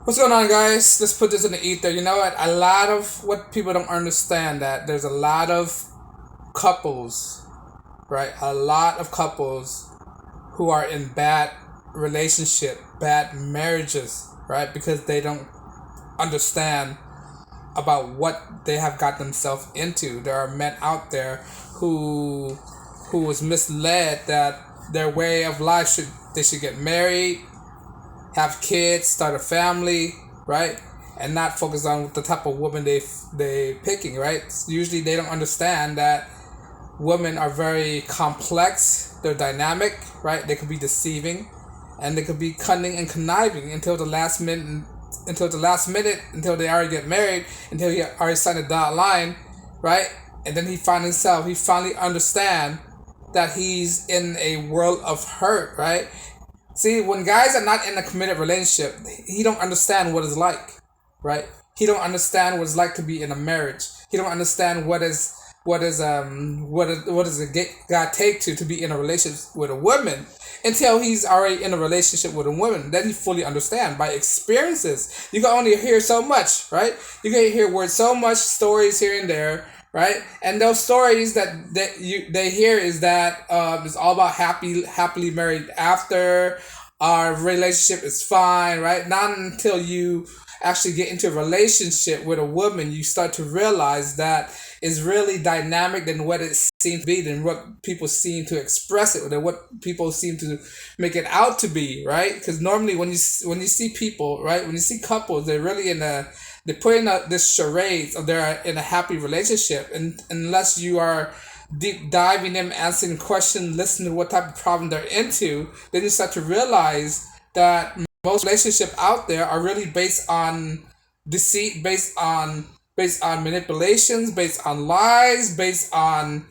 What's going on, guys? Let's put this in the ether. You know what? A lot of what people don't understand that there's a lot of couples, right? A lot of couples who are in bad relationship, bad marriages, right? Because they don't understand about what they have got themselves into. There are men out there who was misled that their way of life should get married, have kids, start a family, right? And not focus on the type of woman they picking, right? Usually they don't understand that women are very complex. They're dynamic, right? They could be deceiving, and they could be cunning and conniving until the last minute, until they already get married, until he already signed a dotted line, right? And then he finally understand that he's in a world of hurt, right? See, when guys are not in a committed relationship, he don't understand what it's like, right? He don't understand what it's like to be in a marriage. He don't understand what is a guy take to be in a relationship with a woman until he's already in a relationship with a woman. Then he fully understand by experiences. You can only hear so much, right? You can hear words so much, stories here and there, right? And those stories that they hear is that it's all about happily married after our relationship is fine, right? Not until you actually get into a relationship with a woman, you start to realize that it's really dynamic than what it seems to be, than what people seem to express it, or than what people seem to make it out to be, right? Because normally when you see people, right, when you see couples, they're really they're putting out this charades of they're in a happy relationship, and unless you are deep diving them, answering questions, listening to what type of problem they're into, then you start to realize that most relationships out there are really based on deceit, based on manipulations, based on lies, based on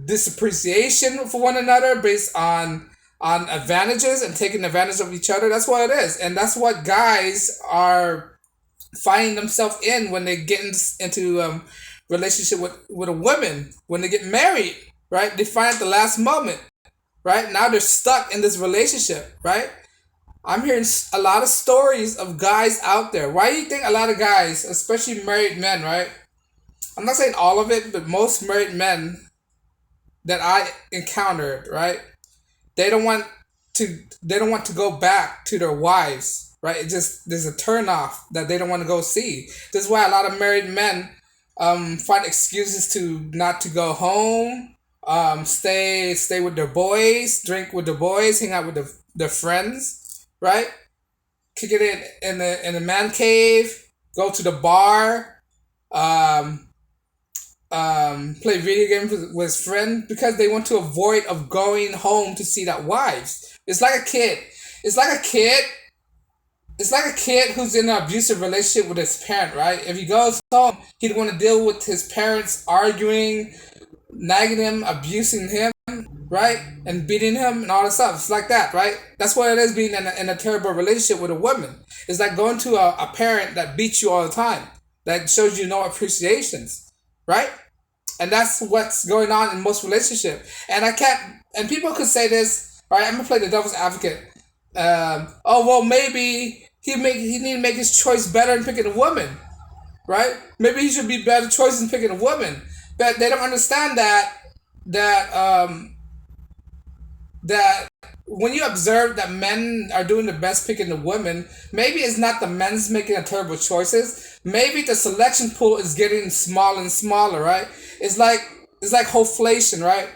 disappreciation for one another, based on advantages and taking advantage of each other. That's what it is, and that's what guys are finding themselves in when they get into relationship with a woman. When they get married, right, they find at the last moment, right, now they're stuck in this relationship, right. I'm hearing a lot of stories of guys out there. Why do you think a lot of guys, especially married men, right, I'm not saying all of it, but most married men that I encountered, right, they don't want to go back to their wives, right? It just, there's a turn off that they don't want to go see. This is why a lot of married men find excuses to not to go home, stay with their boys, drink with the boys, hang out with their friends, right? Kick it in the man cave, go to the bar, um, play video games with his friend, because they want to avoid of going home to see that wives. It's like a kid. It's like a kid. It's like a kid who's in an abusive relationship with his parent, right? If he goes home, he'd want to deal with his parents arguing, nagging him, abusing him, right? And beating him and all this stuff. It's like that, right? That's what it is being in a terrible relationship with a woman. It's like going to a parent that beats you all the time, that shows you no appreciations, right? And that's what's going on in most relationships. And I can't, and people could say this, right? I'm gonna play the devil's advocate. Oh well, maybe he need to make his choice better in picking a woman, right? Maybe he should be better choice in picking a woman, but they don't understand that that when you observe that men are doing the best picking the women, maybe it's not the men's making a terrible choices. Maybe the selection pool is getting smaller and smaller, right? It's like hoflation, right?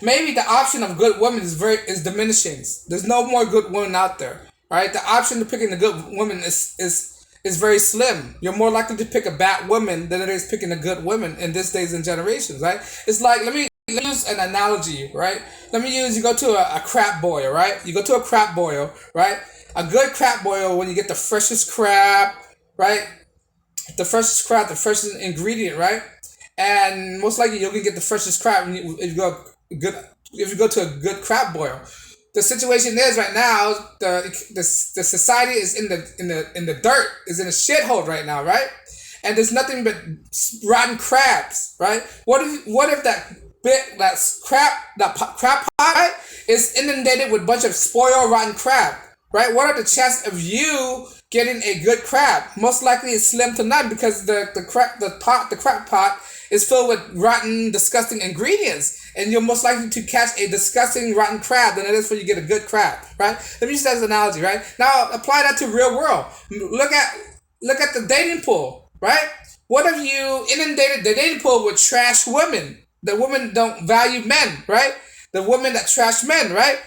Maybe the option of good women is diminishing. There's no more good women out there, right? The option of picking a good woman is very slim. You're more likely to pick a bad woman than it is picking a good woman in this days and generations, right? It's like, let me use an analogy, right? Let me use, you go to a crab boil, right? You go to a crab boil, right? A good crab boil, when you get the freshest crab, right? The freshest ingredient, right? And most likely you're gonna get the freshest crab good if you go to a good crab boil. The situation is right now, the society is in the dirt, is in a shithole right now, right? And there's nothing but rotten crabs, right? What if that crab pot, right, is inundated with a bunch of spoiled rotten crab, right? What are the chances of you getting a good crab? Most likely it's slim to none because the crab pot is filled with rotten, disgusting ingredients, and you're most likely to catch a disgusting, rotten crab than it is for you to get a good crab, right? Let me use that as an analogy, right? Now apply that to real world. Look at the dating pool, right? What if you inundated the dating pool with trash women? The women don't value men, right? The women that trash men, right?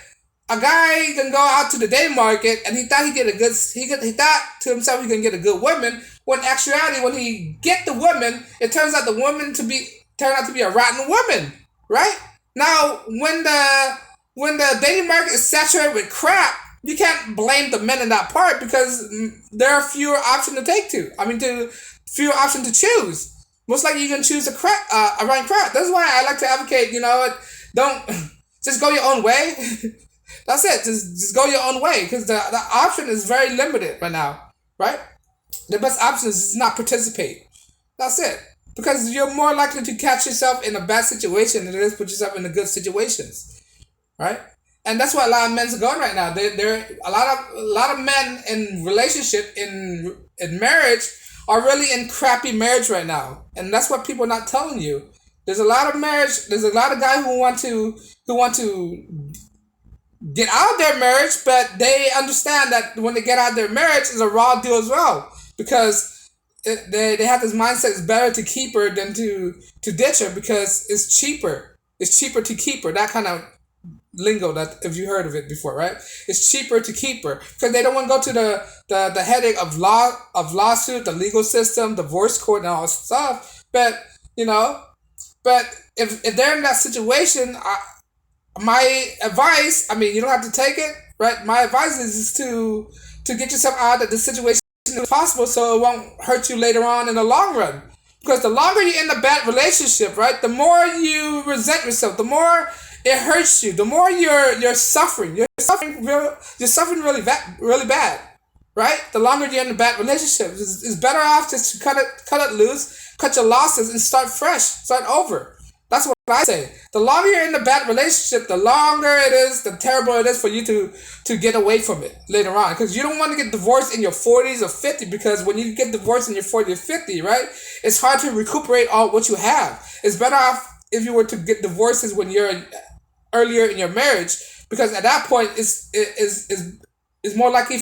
A guy can go out to the day market and he thought he thought to himself he can get a good woman. When in actuality, when he get the woman, it turns out the woman turn out to be a rotten woman, right? Now when the dating market is saturated with crap, you can't blame the men in that part because there are fewer options to take to. I mean, fewer options to choose. Most likely you can choose a right crap. That's why I like to advocate. Don't just go your own way. That's it. Just go your own way because the option is very limited right now, right? The best option is not participate. That's it. Because you're more likely to catch yourself in a bad situation than it is put yourself in the good situations, right? And that's why a lot of men are going right now. They're a lot of men in relationship in marriage are really in crappy marriage right now, and that's what people are not telling you. There's a lot of marriage. There's a lot of guys who want to get out of their marriage, but they understand that when they get out of their marriage, it's a raw deal as well because they have this mindset it's better to keep her than to ditch her because it's cheaper. It's cheaper to keep her. That kind of lingo that if you heard of it before, right? It's cheaper to keep her because they don't want to go to the headache of lawsuit, the legal system, divorce court, and all this stuff. But but if they're in that situation, my advice, I mean, you don't have to take it, right? My advice is to get yourself out of the situation as possible so it won't hurt you later on in the long run. Because the longer you're in a bad relationship, right, the more you resent yourself, the more it hurts you, the more you're suffering. You're suffering really bad, right? The longer you're in a bad relationship, it's better off just to cut it loose, cut your losses, and start fresh, start over. That's what I say. The longer you're in a bad relationship, the longer it is, the terrible it is for you to get away from it later on. Because you don't want to get divorced in your 40s or 50s because when you get divorced in your 40s or 50, right, it's hard to recuperate all what you have. It's better off if you were to get divorces when you're earlier in your marriage because at that point it's more likely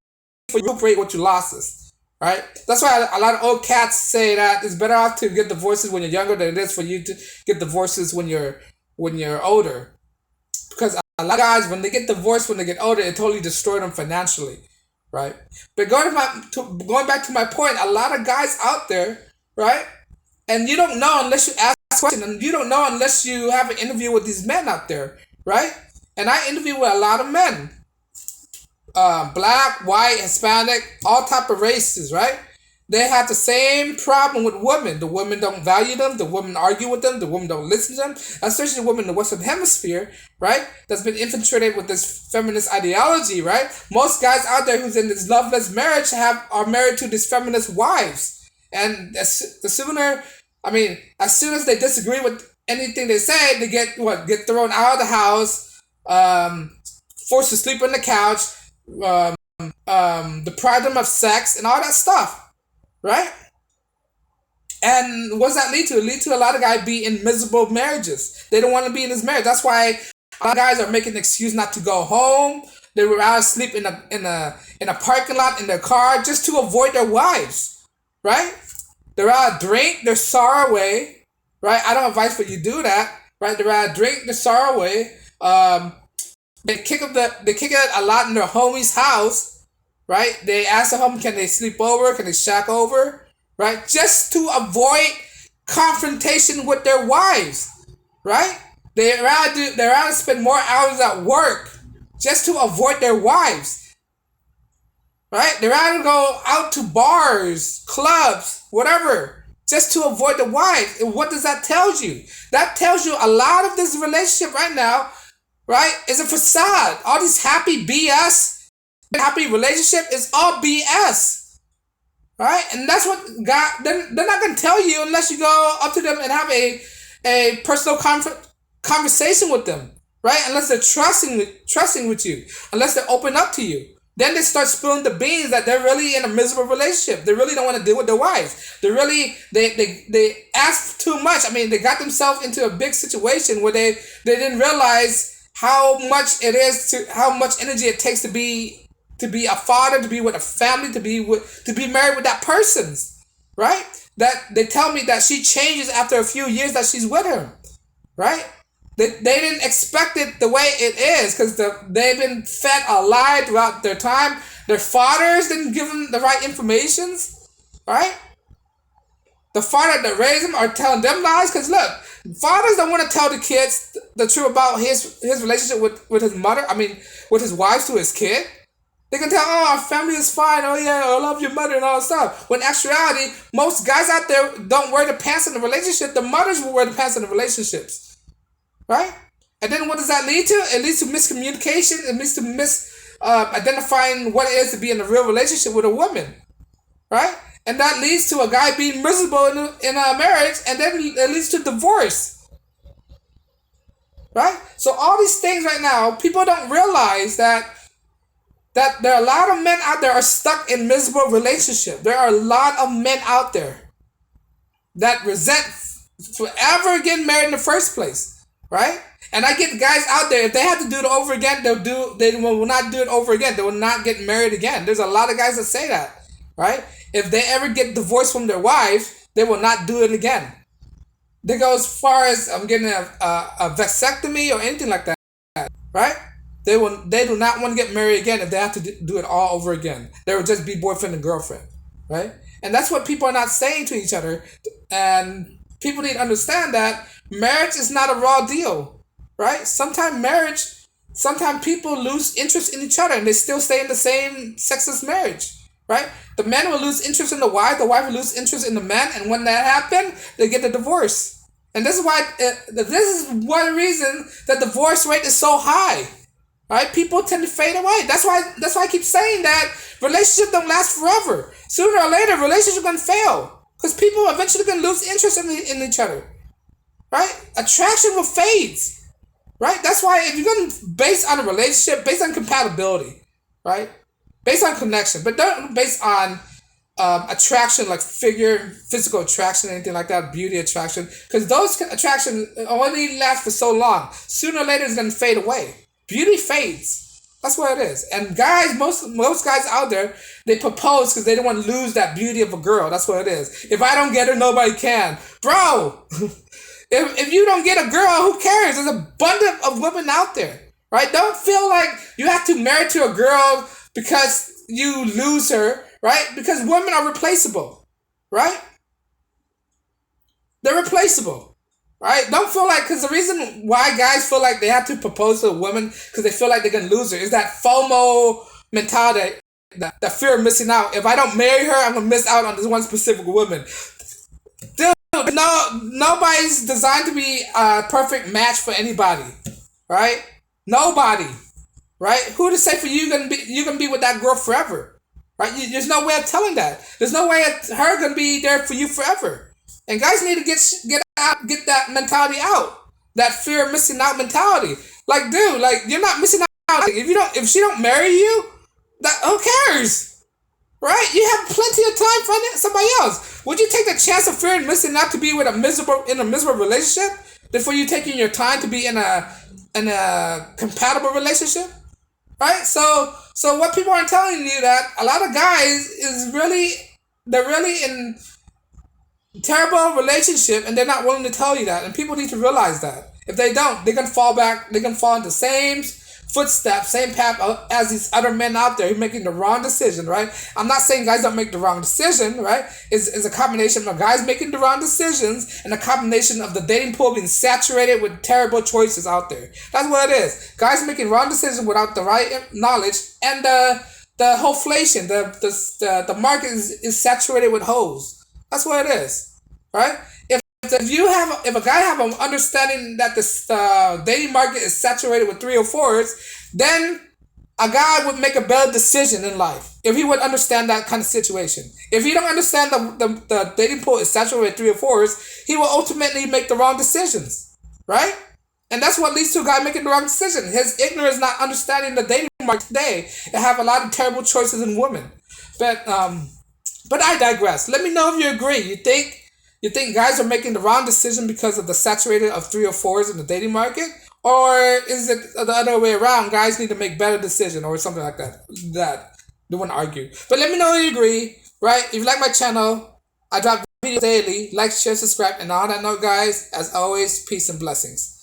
for you to recuperate what you lost. Right? That's why a lot of old cats say that it's better off to get divorces when you're younger than it is for you to get divorces when you're older. Because a lot of guys, when they get divorced when they get older, it totally destroys them financially, right? But going back to my point, a lot of guys out there, right? And you don't know unless you ask questions, and you don't know unless you have an interview with these men out there, right? And I interview with a lot of men. Black, white, Hispanic, all type of races, right? They have the same problem with women. The women don't value them. The women argue with them. The women don't listen to them. Especially the women in the Western Hemisphere, right? That's been infiltrated with this feminist ideology, right? Most guys out there who's in this loveless marriage are married to these feminist wives. And as soon as they disagree with anything they say, they get thrown out of the house, forced to sleep on the couch, deprive them of sex and all that stuff, right? And what does that lead to? It leads to a lot of guys be in miserable marriages. They don't want to be in this marriage. That's why a lot of guys are making an excuse not to go home. They would rather sleep in a parking lot in their car just to avoid their wives, right? They rather drink their sorrow away, right? I don't advise for you to do that, right? They rather drink their sorrow away. They kick it a lot in their homie's house, right? They ask the homie, can they sleep over? Can they shack over? Right? Just to avoid confrontation with their wives, right? They rather spend more hours at work just to avoid their wives, right? They rather go out to bars, clubs, whatever, just to avoid the wife. And what does that tell you? That tells you a lot of this relationship right now, right, is a facade. All this happy BS, happy relationship is all BS, right? And that's what God, they're not going to tell you unless you go up to them and have a personal conversation with them, right? Unless they're trusting with you, unless they're open up to you, Then they start spilling the beans that they're really in a miserable relationship. They really don't want to deal with their wives. They ask too much. I mean, they got themselves into a big situation where they didn't realize how much how much energy it takes to be a father, to be with a family, to be married with that person, right? That they tell me that she changes after a few years that she's with him, right? They didn't expect it the way it is because they've been fed a lie throughout their time. Their fathers didn't give them the right informations, right? The father that raised them are telling them lies because look, fathers don't want to tell the kids the truth about his relationship with his mother. I mean, with his wives to his kid. They can tell, oh, our family is fine. Oh, yeah, I love your mother and all that stuff. When in actuality, most guys out there don't wear the pants in the relationship. The mothers will wear the pants in the relationships. Right? And then what does that lead to? It leads to miscommunication. It leads to identifying what it is to be in a real relationship with a woman. Right? And that leads to a guy being miserable in a marriage, and then it leads to divorce. Right? So all these things right now, people don't realize that there are a lot of men out there are stuck in miserable relationships. There are a lot of men out there that resent forever getting married in the first place. Right? And I get guys out there, if they have to do it over again, they will not do it over again. They will not get married again. There's a lot of guys that say that. Right? If they ever get divorced from their wife, they will not do it again. They go as far as getting a vasectomy or anything like that. Right? They do not want to get married again if they have to do it all over again. They will just be boyfriend and girlfriend. Right? And that's what people are not saying to each other. And people need to understand that marriage is not a raw deal, right? Sometimes people lose interest in each other and they still stay in the same sexist marriage, right? The man will lose interest in the wife will lose interest in the man, and when that happens, they get a divorce. And this is one reason the divorce rate is so high, right? People tend to fade away. That's why I keep saying that relationships don't last forever. Sooner or later, relationships are gonna fail because people are eventually gonna lose interest in each other. Right? Attraction will fade. Right? That's why if you're going to base on a relationship, based on compatibility, right? Based on connection, but don't base on attraction like physical attraction, anything like that, beauty attraction, because those attraction only last for so long. Sooner or later, it's going to fade away. Beauty fades. That's what it is. And guys, most guys out there, they propose because they don't want to lose that beauty of a girl. That's what it is. If I don't get her, nobody can. Bro! If you don't get a girl, who cares? There's a abundance of women out there, right? Don't feel like you have to marry to a girl because you lose her, right? Because women are replaceable, right? They're replaceable, right? Don't feel like, because the reason why guys feel like they have to propose to a woman because they feel like they're going to lose her is that FOMO mentality, that fear of missing out. If I don't marry her, I'm going to miss out on this one specific woman. Dude, nobody's designed to be a perfect match for anybody, right? Nobody, right? Who to say for you you're gonna be with that girl forever, right? There's no way of telling that. There's no way of her gonna be there for you forever. And guys need to get that mentality out, that fear of missing out mentality. Like, dude, like you're not missing out. Like, if she don't marry you, that who cares? Right? You have plenty of time finding somebody else. Would you take the chance of fear and missing out to be with in a miserable relationship before you taking your time to be in a compatible relationship? Right? So what people are telling you that a lot of guys they're really in terrible relationship and they're not willing to tell you that, and people need to realize that. If they don't, they're gonna fall into the same footsteps, same path as these other men out there who are making the wrong decision, right? I'm not saying guys don't make the wrong decision, right? It's a combination of guys making the wrong decisions and a combination of the dating pool being saturated with terrible choices out there. That's what it is. Guys making wrong decisions without the right knowledge, and the hoflation, the market is saturated with hoes. That's what it is, right? If a guy have an understanding that this dating market is saturated with 304s, then a guy would make a better decision in life if he would understand that kind of situation. If he don't understand the dating pool is saturated with 304s, he will ultimately make the wrong decisions, right? And that's what leads to a guy making the wrong decision. His ignorance, not understanding the dating market today, and have a lot of terrible choices in women. But but I digress. Let me know if you agree. You think guys are making the wrong decision because of the saturated of 304s in the dating market, or is it the other way around? Guys need to make better decision or something like that. That they want to argue. But let me know if you agree. Right? If you like my channel, I drop videos daily. Like, share, subscribe, and on that note, guys, as always, peace and blessings.